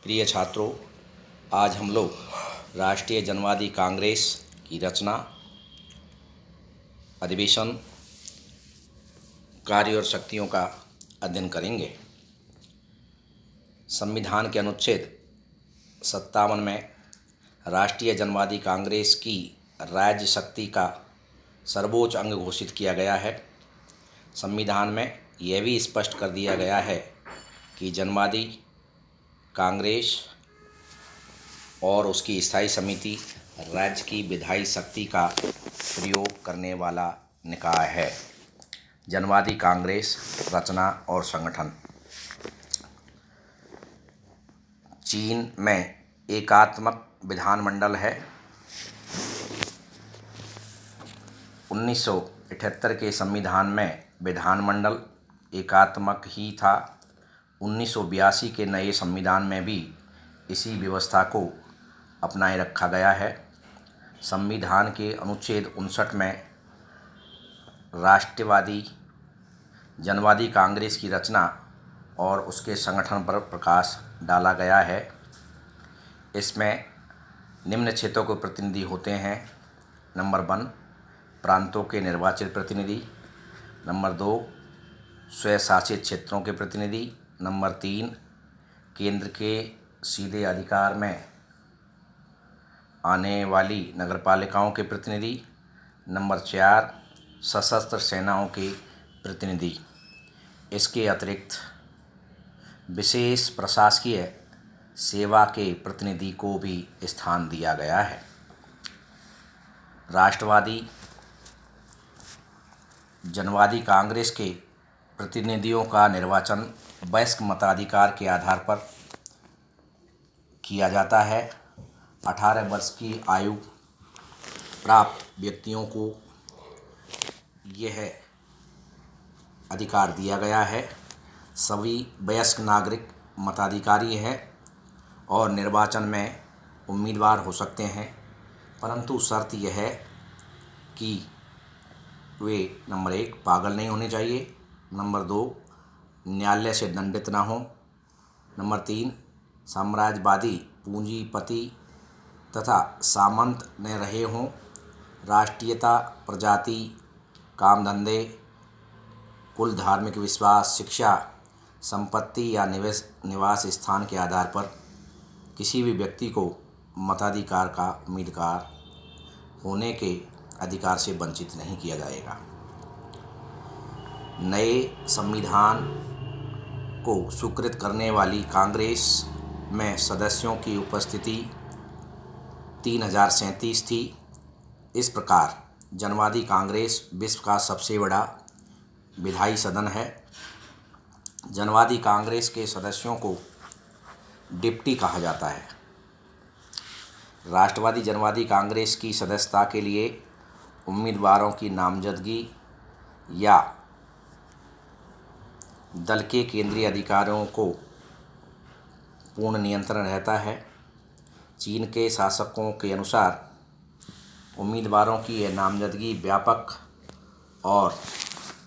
प्रिय छात्रों, आज हम लोग राष्ट्रीय जनवादी कांग्रेस की रचना, अधिवेशन, कार्य और शक्तियों का अध्ययन करेंगे। संविधान के अनुच्छेद 57 में राष्ट्रीय जनवादी कांग्रेस की राज्य शक्ति का सर्वोच्च अंग घोषित किया गया है। संविधान में यह भी स्पष्ट कर दिया गया है कि जनवादी कांग्रेस और उसकी स्थायी समिति राज्य की विधायी शक्ति का प्रयोग करने वाला निकाय है। जनवादी कांग्रेस रचना और संगठन। चीन में एकात्मक विधानमंडल है। 1978 के संविधान में विधानमंडल एकात्मक ही था। 1982 के नए संविधान में भी इसी व्यवस्था को अपनाए रखा गया है। संविधान के अनुच्छेद 59 में राष्ट्रवादी जनवादी कांग्रेस की रचना और उसके संगठन पर प्रकाश डाला गया है। इसमें निम्न क्षेत्रों के प्रतिनिधि होते हैं। नंबर 1, प्रांतों के निर्वाचित प्रतिनिधि। नंबर 2, स्वशासित क्षेत्रों के प्रतिनिधि। नंबर 3, केंद्र के सीधे अधिकार में आने वाली नगरपालिकाओं के प्रतिनिधि। नंबर 4, सशस्त्र सेनाओं के प्रतिनिधि। इसके अतिरिक्त विशेष प्रशासकीय सेवा के प्रतिनिधि को भी स्थान दिया गया है। राष्ट्रवादी जनवादी कांग्रेस के प्रतिनिधियों का निर्वाचन वयस्क मताधिकार के आधार पर किया जाता है। 18 वर्ष की आयु प्राप्त व्यक्तियों को यह अधिकार दिया गया है। सभी वयस्क नागरिक मताधिकारी हैं और निर्वाचन में उम्मीदवार हो सकते हैं, परंतु शर्त यह है कि वे नंबर 1 पागल नहीं होने चाहिए। नंबर 2, न्यायालय से दंडित ना हो। नंबर 3, साम्राज्यवादी पूंजीपति तथा सामंत न रहे हों। राष्ट्रीयता, प्रजाति, काम धंधे, कुल, धार्मिक विश्वास, शिक्षा, संपत्ति या निवास स्थान के आधार पर किसी भी व्यक्ति को मताधिकार का उम्मीदवार होने के अधिकार से वंचित नहीं किया जाएगा। नए संविधान को स्वीकृत करने वाली कांग्रेस में सदस्यों की उपस्थिति 3037 थी। इस प्रकार जनवादी कांग्रेस विश्व का सबसे बड़ा विधायी सदन है। जनवादी कांग्रेस के सदस्यों को डिप्टी कहा जाता है। राष्ट्रवादी जनवादी कांग्रेस की सदस्यता के लिए उम्मीदवारों की नामजदगी या दल के केंद्रीय अधिकारियों को पूर्ण नियंत्रण रहता है। चीन के शासकों के अनुसार उम्मीदवारों की यह नामजदगी व्यापक और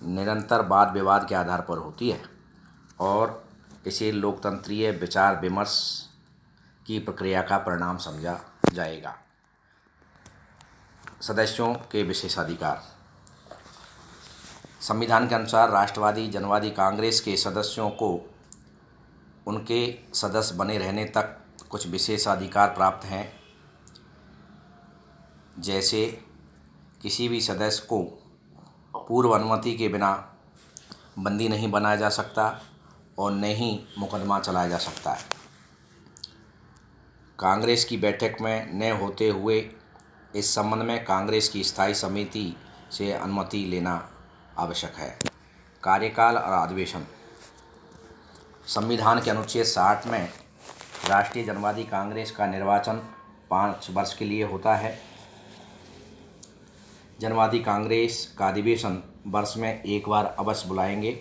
निरंतर वाद विवाद के आधार पर होती है और इसे लोकतंत्रीय विचार विमर्श की प्रक्रिया का परिणाम समझा जाएगा। सदस्यों के विशेषाधिकार। संविधान के अनुसार राष्ट्रवादी जनवादी कांग्रेस के सदस्यों को उनके सदस्य बने रहने तक कुछ विशेषाधिकार प्राप्त हैं। जैसे किसी भी सदस्य को पूर्व अनुमति के बिना बंदी नहीं बनाया जा सकता और न ही मुकदमा चलाया जा सकता है। कांग्रेस की बैठक में न होते हुए इस संबंध में कांग्रेस की स्थायी समिति से अनुमति लेना आवश्यक है। कार्यकाल और अधिवेशन। संविधान के अनुच्छेद 60 में राष्ट्रीय जनवादी कांग्रेस का निर्वाचन 5 वर्ष के लिए होता है। जनवादी कांग्रेस का अधिवेशन वर्ष में एक बार अवश्य बुलाएंगे।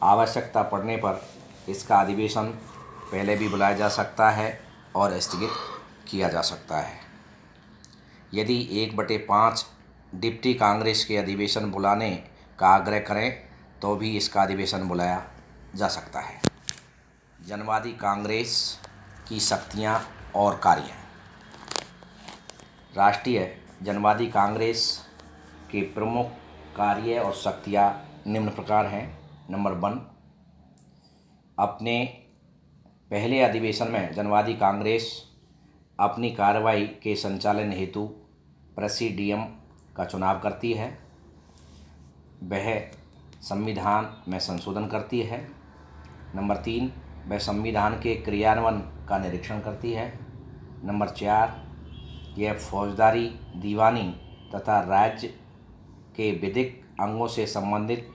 आवश्यकता पड़ने पर इसका अधिवेशन पहले भी बुलाया जा सकता है और स्थगित किया जा सकता है। यदि 1/5 डिप्टी कांग्रेस के अधिवेशन बुलाने का आग्रह करें तो भी इसका अधिवेशन बुलाया जा सकता है। जनवादी कांग्रेस की शक्तियाँ और कार्य। राष्ट्रीय जनवादी कांग्रेस के प्रमुख कार्य और शक्तियाँ निम्न प्रकार हैं। नंबर 1, अपने पहले अधिवेशन में जनवादी कांग्रेस अपनी कार्रवाई के संचालन हेतु प्रेसिडियम का चुनाव करती है। वह संविधान में संशोधन करती है। नंबर 3, वह संविधान के क्रियान्वयन का निरीक्षण करती है। नंबर 4, यह फौजदारी, दीवानी तथा राज्य के विधिक अंगों से संबंधित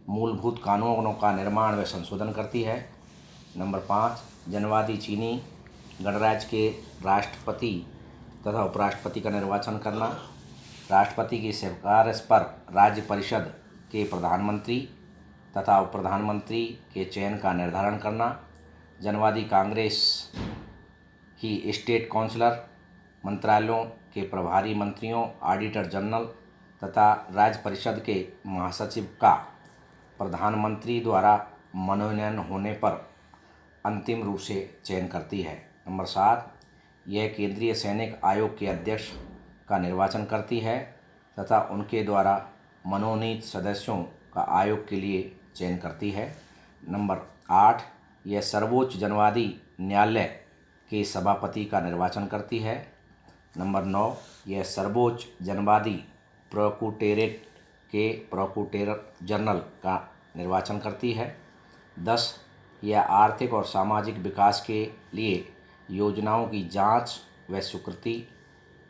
मूलभूत कानूनों का निर्माण व संशोधन करती है। नंबर 5, जनवादी चीनी गणराज्य के राष्ट्रपति तथा उपराष्ट्रपति का निर्वाचन करना, राष्ट्रपति की सिफारिश पर राज्य परिषद के प्रधानमंत्री तथा उप प्रधानमंत्री के चयन का निर्धारण करना, जनवादी कांग्रेस ही स्टेट काउंसिलर, मंत्रालयों के प्रभारी मंत्रियों, ऑडिटर जनरल तथा राज्य परिषद के महासचिव का प्रधानमंत्री द्वारा मनोनयन होने पर अंतिम रूप से चयन करती है। नंबर 7, यह केंद्रीय सैनिक आयोग के अध्यक्ष का निर्वाचन करती है तथा उनके द्वारा मनोनीत सदस्यों का आयोग के लिए चयन करती है। नंबर 8, यह सर्वोच्च जनवादी न्यायालय के सभापति का निर्वाचन करती है। नंबर 9, यह सर्वोच्च जनवादी प्रोक्यूटेरेट के प्रोक्यूटर जनरल का निर्वाचन करती है। 10, यह आर्थिक और सामाजिक विकास के लिए योजनाओं की जांच व स्वीकृति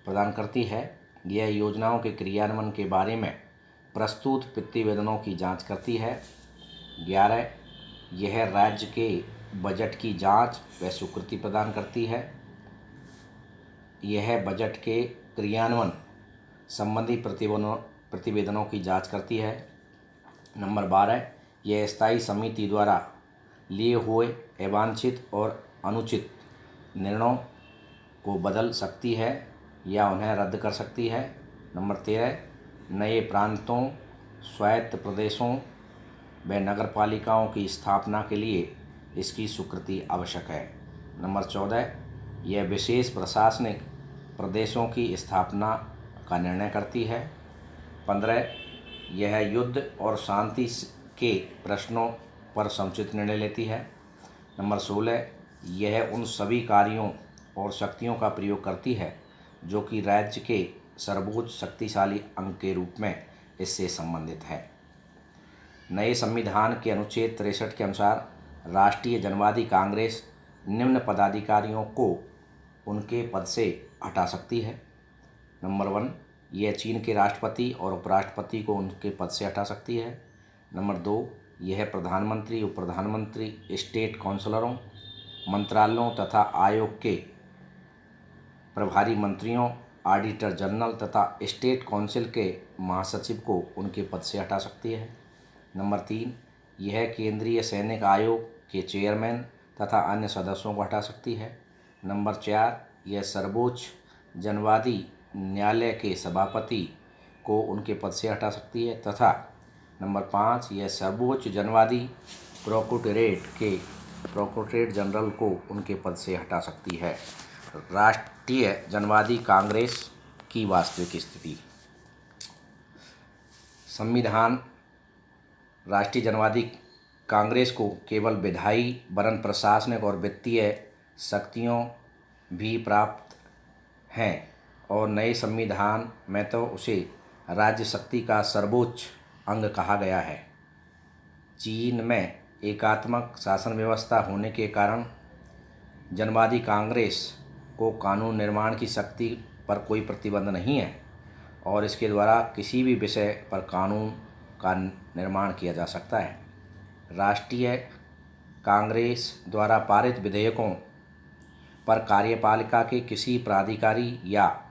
प्रदान करती है। यह योजनाओं के क्रियान्वयन के बारे में प्रस्तुत प्रतिवेदनों की जांच करती है। 11, यह राज्य के बजट की जांच व स्वीकृति प्रदान करती है। यह बजट के क्रियान्वयन संबंधी प्रतिवेदनों की जांच करती है। नंबर 12, यह स्थायी समिति द्वारा लिए हुए अवांछित और अनुचित निर्णयों को बदल सकती है या उन्हें रद्द कर सकती है। नंबर 13, नए प्रांतों, स्वायत्त प्रदेशों व नगरपालिकाओं की स्थापना के लिए इसकी स्वीकृति आवश्यक है। नंबर 14, यह विशेष प्रशासनिक प्रदेशों की स्थापना का निर्णय करती है। 15, यह युद्ध और शांति के प्रश्नों पर समुचित निर्णय लेती है। नंबर 16, यह उन सभी कार्यों और शक्तियों का प्रयोग करती है जो कि राज्य के सर्वोच्च शक्तिशाली अंग के रूप में इससे संबंधित है। नए संविधान के अनुच्छेद 63 के अनुसार राष्ट्रीय जनवादी कांग्रेस निम्न पदाधिकारियों को उनके पद से हटा सकती है। नंबर 1, यह चीन के राष्ट्रपति और उपराष्ट्रपति को उनके पद से हटा सकती है। नंबर 2, यह प्रधानमंत्री, उप प्रधानमंत्री, स्टेट काउंसिलरों, मंत्रालयों तथा आयोग के प्रभारी मंत्रियों, ऑडिटर जनरल तथा स्टेट काउंसिल के महासचिव को उनके पद से हटा सकती है। नंबर 3, यह केंद्रीय सैनिक आयोग के चेयरमैन तथा अन्य सदस्यों को हटा सकती है। नंबर 4, यह सर्वोच्च जनवादी न्यायालय के सभापति को उनके पद से हटा सकती है तथा नंबर 5, यह सर्वोच्च जनवादी प्रोक्यूटरेट जनरल को उनके पद से हटा सकती है। राष्ट्रीय जनवादी कांग्रेस की वास्तविक स्थिति। संविधान राष्ट्रीय जनवादी कांग्रेस को केवल विधायी वरन प्रशासनिक और वित्तीय शक्तियों भी प्राप्त हैं और नए संविधान में तो उसे राज्य शक्ति का सर्वोच्च अंग कहा गया है। चीन में एकात्मक शासन व्यवस्था होने के कारण जनवादी कांग्रेस को कानून निर्माण की शक्ति पर कोई प्रतिबंध नहीं है और इसके द्वारा किसी भी विषय पर कानून का निर्माण किया जा सकता है। राष्ट्रीय कांग्रेस द्वारा पारित विधेयकों पर कार्यपालिका के किसी प्राधिकारी या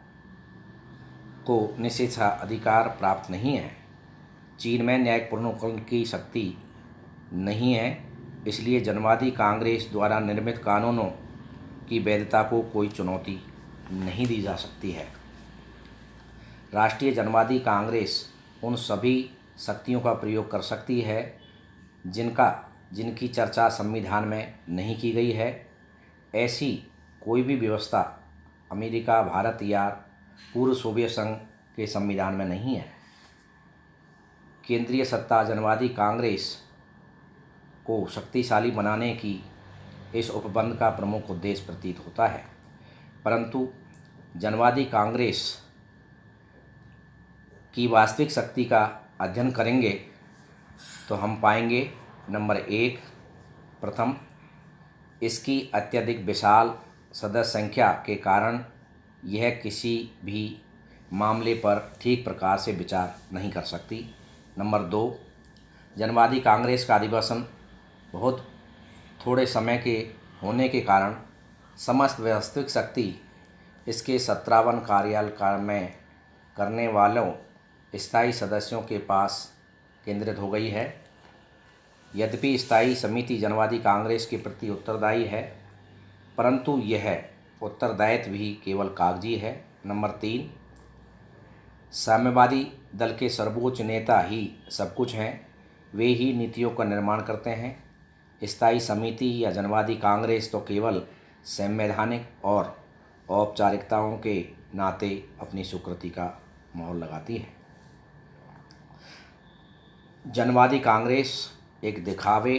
को निषेधाधिकार प्राप्त नहीं है। चीन में न्यायिक पुनर्विचार की शक्ति नहीं है, इसलिए जनवादी कांग्रेस द्वारा निर्मित कानूनों की वैधता को कोई चुनौती नहीं दी जा सकती है। राष्ट्रीय जनवादी कांग्रेस उन सभी शक्तियों का प्रयोग कर सकती है जिनकी चर्चा संविधान में नहीं की गई है। ऐसी कोई भी व्यवस्था अमेरिका, भारत या पूर्व सोवियत संघ के संविधान में नहीं है। केंद्रीय सत्ता जनवादी कांग्रेस को शक्तिशाली बनाने की इस उपबंध का प्रमुख उद्देश्य प्रतीत होता है, परंतु जनवादी कांग्रेस की वास्तविक शक्ति का अध्ययन करेंगे तो हम पाएंगे, नंबर 1, प्रथम, इसकी अत्यधिक विशाल सदस्य संख्या के कारण यह किसी भी मामले पर ठीक प्रकार से विचार नहीं कर सकती। नंबर 2, जनवादी कांग्रेस का अधिवेशन बहुत थोड़े समय के होने के कारण समस्त वास्तविक शक्ति इसके 17वां कार्यकाल में करने वालों स्थायी सदस्यों के पास केंद्रित हो गई है। यद्यपि स्थायी समिति जनवादी कांग्रेस के प्रति उत्तरदायी है, परंतु यह उत्तरदायित्व भी केवल कागजी है। नंबर 3, साम्यवादी दल के सर्वोच्च नेता ही सब कुछ हैं, वे ही नीतियों का निर्माण करते हैं। स्थायी समिति या जनवादी कांग्रेस तो केवल संवैधानिक और औपचारिकताओं के नाते अपनी स्वीकृति का मोहर लगाती है। जनवादी कांग्रेस एक दिखावे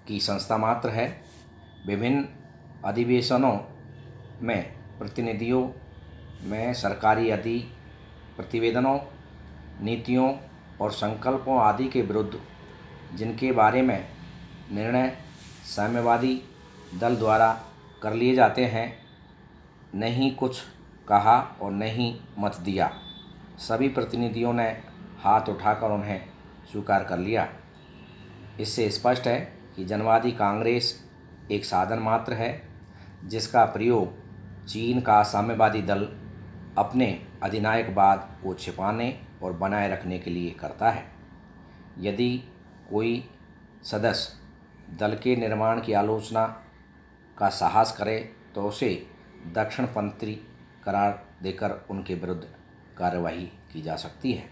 की संस्था मात्र है। विभिन्न अधिवेशनों में प्रतिनिधियों में सरकारी प्रतिवेदनों, नीतियों और संकल्पों आदि के विरुद्ध जिनके बारे में निर्णय साम्यवादी दल द्वारा कर लिए जाते हैं, नहीं कुछ कहा और नहीं मत दिया। सभी प्रतिनिधियों ने हाथ उठाकर उन्हें स्वीकार कर लिया। इससे स्पष्ट है कि जनवादी कांग्रेस एक साधन मात्र है जिसका प्रयोग चीन का साम्यवादी दल अपने अधिनायकवाद को छिपाने और बनाए रखने के लिए करता है। यदि कोई सदस्य दल के निर्माण की आलोचना का साहस करे तो उसे दक्षिणपंथी करार देकर उनके विरुद्ध कार्यवाही की जा सकती है।